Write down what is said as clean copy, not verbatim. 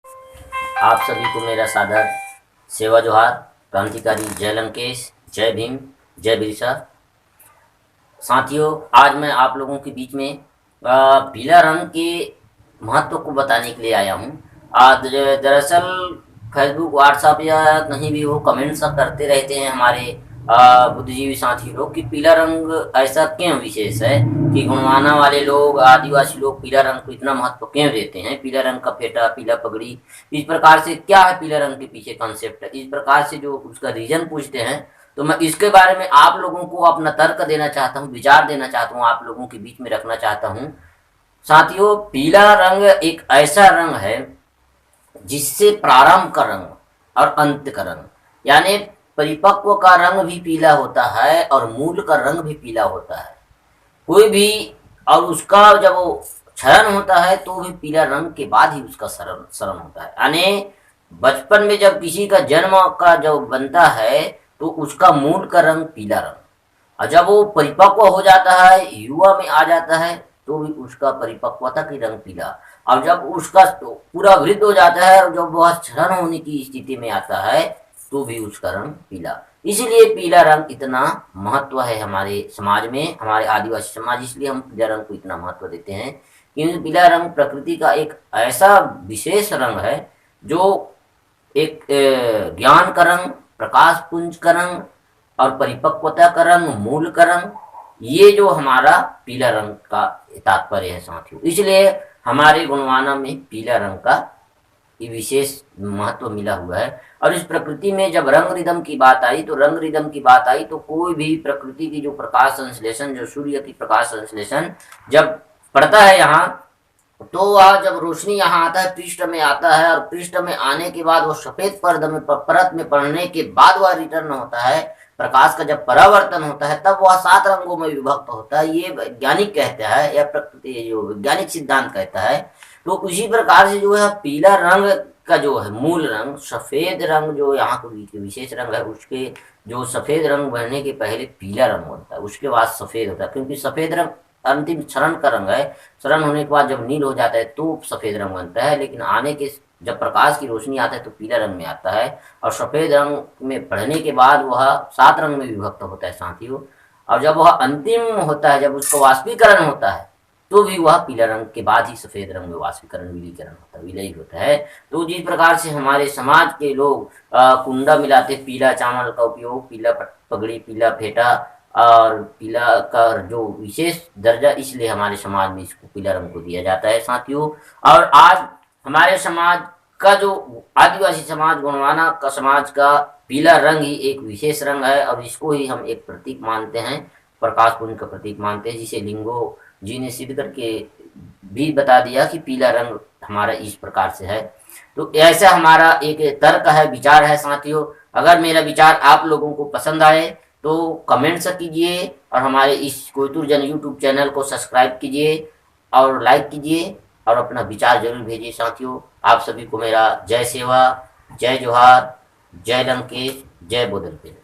आप सभी को मेरा सादर सेवा जोहार। क्रांतिकारी जय लंकेश, जय भीम, जय बिरसा। साथियों, आज मैं आप लोगों के बीच में पीला रंग के महत्व को बताने के लिए आया हूँ। आज दरअसल फेसबुक, व्हाट्सएप या कहीं भी वो कमेंट्स करते रहते हैं हमारे बुद्धिजीवी साथी लोग कि पीला रंग ऐसा क्यों विशेष है, कि गुणवाना वाले लोग, आदिवासी लोग पीला रंग को इतना महत्व क्यों देते हैं। पीला रंग का फेटा, पीला पगड़ी, इस प्रकार से क्या है पीला रंग के पीछे कॉन्सेप्ट है, इस प्रकार से जो उसका रीजन पूछते हैं, तो मैं इसके बारे में आप लोगों को अपना तर्क देना चाहता हूँ, विचार देना चाहता हूँ, आप लोगों के बीच में रखना चाहता हूँ। साथियों, पीला रंग एक ऐसा रंग है जिससे प्रारंभ का रंग और अंत का रंग, यानी परिपक्व का रंग भी पीला होता है और मूल का रंग भी पीला होता है। कोई भी, और उसका जब वो क्षरण होता है तो भी पीला रंग के बाद ही उसका शरण होता है। यानी बचपन में जब किसी का जन्म का जब बनता है तो उसका मूल का रंग पीला रंग, और जब वो परिपक्व हो जाता है, युवा में आ जाता है, तो भी उसका परिपक्वता की रंग पीला। और जब उसका पूरा वृद्ध हो जाता है और जब वह क्षरण होने की स्थिति में आता है तो भी उसका रंग पीला। इसलिए पीला रंग इतना महत्व है हमारे समाज में, हमारे आदिवासी समाज, इसलिए हम पीला रंग को इतना महत्व देते हैं क्योंकि पीला रंग प्रकृति का एक ऐसा विशेष रंग है जो एक ज्ञान का रंग, प्रकाश पुंज का रंग और परिपक्वता का रंग, मूल का रंग, ये जो हमारा पीला रंग का तात्पर्य है साथियों। इसलिए हमारे गुणवाना में पीला रंग का ये विशेष महत्व मिला हुआ है। और इस प्रकृति में जब रंग रिदम की बात आई, तो रंग रिदम की बात आई तो कोई भी प्रकृति की जो प्रकाश संश्लेषण, जो सूर्य की प्रकाश संश्लेषण जब पड़ता है यहाँ, तो वह जब रोशनी यहाँ आता है, पृष्ठ में आता है, और पृष्ठ में आने के बाद वो सफेद परत में पड़ने के बाद वह रिटर्न होता है, प्रकाश का जब परावर्तन होता है, तब वह 7 रंगों में विभक्त होता है। ये वैज्ञानिक कहता है, या प्रकृति जो वैज्ञानिक सिद्धांत कहता है। तो उसी प्रकार से जो है पीला रंग का जो है मूल रंग, सफेद रंग जो यहाँ को विशेष रंग है, उसके जो सफेद रंग बनने के पहले पीला रंग होता है, उसके बाद सफेद होता है, क्योंकि सफेद रंग अंतिम क्षरण का रंग है। क्षरण होने के बाद जब नील हो जाता है तो सफेद रंग बनता है, लेकिन आने के जब प्रकाश की रोशनी आता है तो पीला रंग में आता है, और सफेद रंग में बढ़ने के बाद वह 7 रंग में विभक्त होता है साथियों। और जब वह अंतिम होता है, जब उसका वाष्पीकरण होता है, तो भी वह पीला रंग के बाद ही सफेद रंग में वाष्पीकरण, विलीकरण होता है, विलय होता है। तो जिस प्रकार से हमारे समाज के लोग कुंडा मिलाते, पीला चावल का उपयोग, पीला पगड़ी, पीला फेटा और पीला का जो विशेष दर्जा, इसलिए हमारे समाज में इसको पीला रंग को दिया जाता है साथियों। और आज हमारे समाज का जो आदिवासी समाज, गुणवाना का समाज का पीला रंग ही एक विशेष रंग है, और इसको ही हम एक प्रतीक मानते हैं, प्रकाश पुंज का प्रतीक मानते हैं, जिसे लिंगो जी ने सिद्ध करके भी बता दिया कि पीला रंग हमारा इस प्रकार से है। तो ऐसा हमारा एक तर्क है, विचार है साथियों। अगर मेरा विचार आप लोगों को पसंद आए तो कमेंट्स कीजिए, और हमारे इस कोयतुर जन यूट्यूब चैनल को सब्सक्राइब कीजिए और लाइक कीजिए, और अपना विचार जरूर भेजिए साथियों। आप सभी को मेरा जय सेवा, जय जोहार, जय लंकेश, जय बोदलपीर।